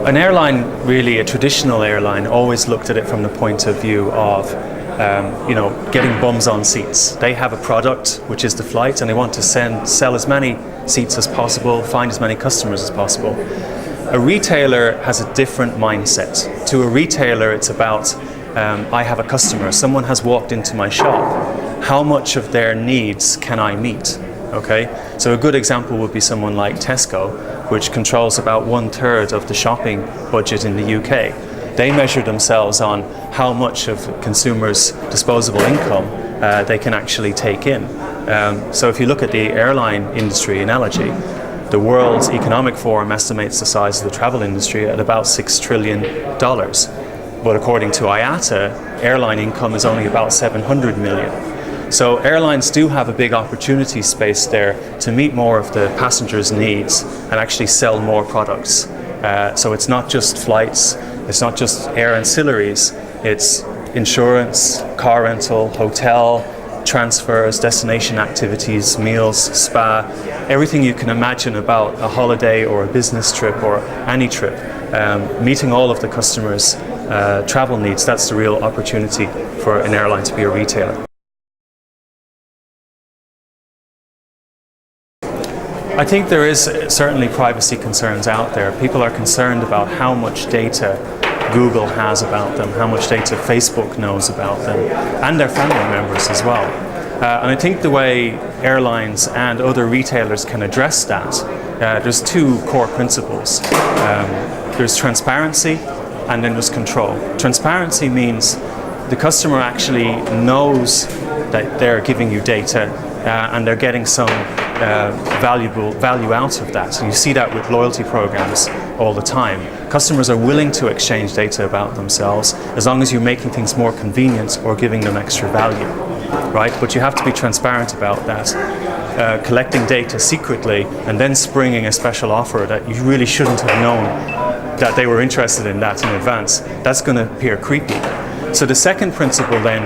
An airline, really a traditional airline, always looked at it from the point of view of getting bums on seats. They have a product, which is the flight, and they want to sell as many seats as possible, find as many customers as possible. A retailer has a different mindset. To a retailer, it's about, I have a customer, someone has walked into my shop. How much of their needs can I meet? Okay, so a good example would be someone like Tesco, which controls about 1/3 of the shopping budget in the UK. They measure themselves on how much of consumers' disposable income they can actually take in. So if you look at the airline industry analogy, the World Economic Forum estimates the size of the travel industry at about $6 trillion. But according to IATA, airline income is only about 700 million. So airlines do have a big opportunity space there to meet more of the passengers' needs and actually sell more products. So it's not just flights, it's not just air ancillaries, it's insurance, car rental, hotel, transfers, destination activities, meals, spa, everything you can imagine about a holiday or a business trip or any trip. Meeting all of the customers' travel needs, that's the real opportunity for an airline to be a retailer. I think there is certainly privacy concerns out there. People are concerned about how much data Google has about them, how much data Facebook knows about them, and their family members as well. And I think the way airlines and other retailers can address that, there's two core principles. There's transparency and then there's control. Transparency means the customer actually knows that they're giving you data and they're getting some value out of that. And you see that with loyalty programs all the time. Customers are willing to exchange data about themselves as long as you're making things more convenient or giving them extra value, right? But you have to be transparent about that. Collecting data secretly and then springing a special offer that you really shouldn't have known that they were interested in that in advance, that's going to appear creepy. So the second principle then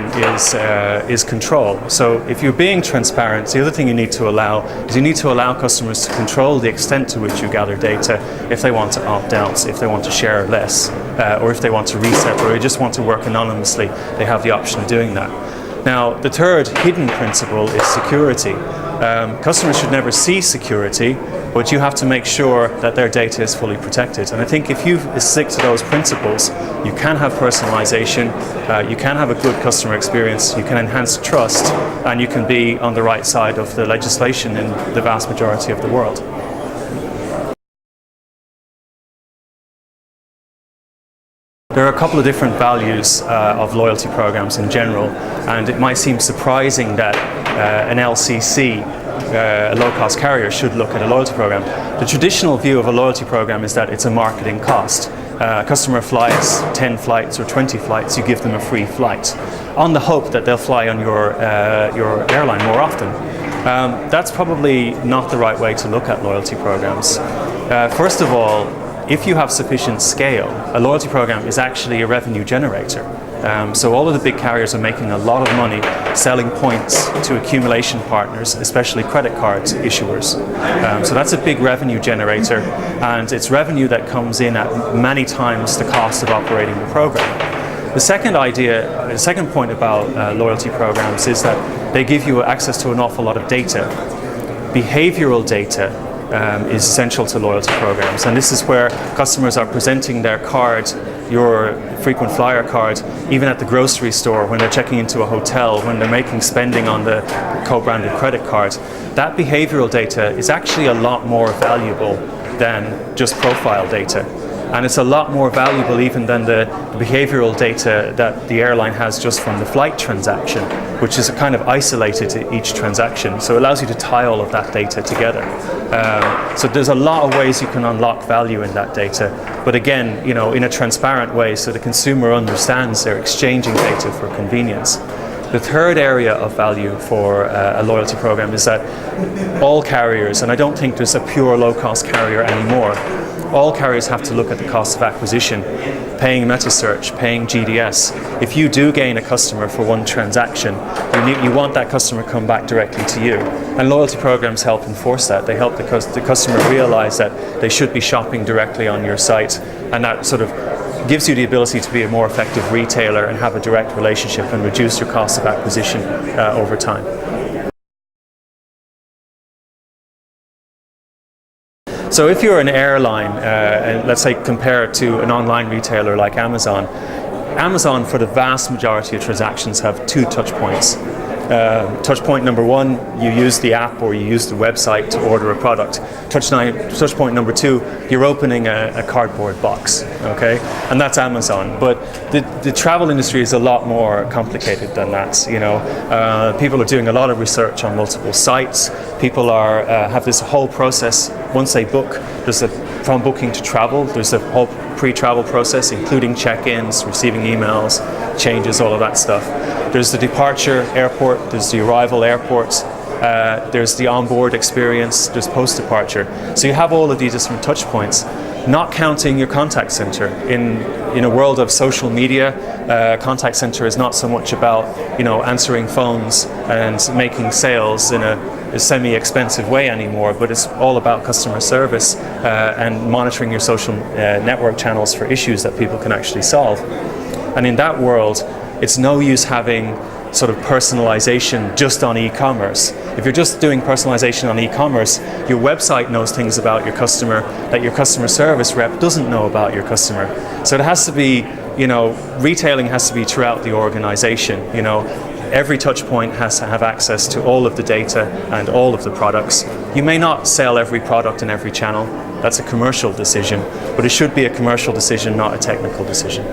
is control. So if you're being transparent, the other thing you need to allow is you need to allow customers to control the extent to which you gather data. If they want to opt out, if they want to share less, or if they want to reset, or they just want to work anonymously, they have the option of doing that. Now, the third hidden principle is security. Customers should never see security, but you have to make sure that their data is fully protected. And I think if you stick to those principles, you can have personalization, you can have a good customer experience, you can enhance trust, and you can be on the right side of the legislation in the vast majority of the world. There are a couple of different values of loyalty programs in general, and it might seem surprising that an LCC, a low-cost carrier, should look at a loyalty program. The traditional view of a loyalty program is that it's a marketing cost. A customer flies 10 flights or 20 flights, you give them a free flight, on the hope that they'll fly on your airline more often. That's probably not the right way to look at loyalty programs. First of all, if you have sufficient scale, a loyalty program is actually a revenue generator. So all of the big carriers are making a lot of money selling points to accumulation partners, especially credit card issuers. So that's a big revenue generator, and it's revenue that comes in at many times the cost of operating the program. The second point about loyalty programs is that they give you access to an awful lot of data. Behavioral data is essential to loyalty programs, and this is where customers are presenting their card, your frequent flyer card, even at the grocery store, when they're checking into a hotel, when they're making spending on the co-branded credit card. That behavioral data is actually a lot more valuable than just profile data. And it's a lot more valuable even than the behavioral data that the airline has just from the flight transaction, which is kind of isolated to each transaction. So it allows you to tie all of that data together. So there's a lot of ways you can unlock value in that data. But again, in a transparent way, so the consumer understands they're exchanging data for convenience. The third area of value for a loyalty program is that all carriers, and I don't think there's a pure low-cost carrier anymore, all carriers have to look at the cost of acquisition, paying meta-search, paying GDS. If you do gain a customer for one transaction, you want that customer to come back directly to you. And loyalty programs help enforce that. They help the customer realize that they should be shopping directly on your site and that sort of gives you the ability to be a more effective retailer and have a direct relationship and reduce your cost of acquisition over time. So if you're an airline, and let's say compare it to an online retailer like Amazon, Amazon for the vast majority of transactions have two touch points. Touch point number one, you use the app or you use the website to order a product. Touch point number two, you're opening a cardboard box, okay? And that's Amazon. But the travel industry is a lot more complicated than that, you know. People are doing a lot of research on multiple sites. People have this whole process. Once they book, from booking to travel, there's a whole pre-travel process, including check-ins, receiving emails, changes, all of that stuff. There's the departure airport, there's the arrival airports, there's the onboard experience, there's post-departure. So you have all of these different touch points, not counting your contact center. In a world of social media, contact center is not so much about, you know, answering phones and making sales in a semi-expensive way anymore, but it's all about customer service and monitoring your social network channels for issues that people can actually solve. And in that world, it's no use having sort of personalization just on e-commerce. If you're just doing personalization on e-commerce, your website knows things about your customer that your customer service rep doesn't know about your customer. So it has to be, you know, retailing has to be throughout the organization, you know. Every touch point has to have access to all of the data and all of the products. You may not sell every product in every channel. That's a commercial decision, but it should be a commercial decision, not a technical decision.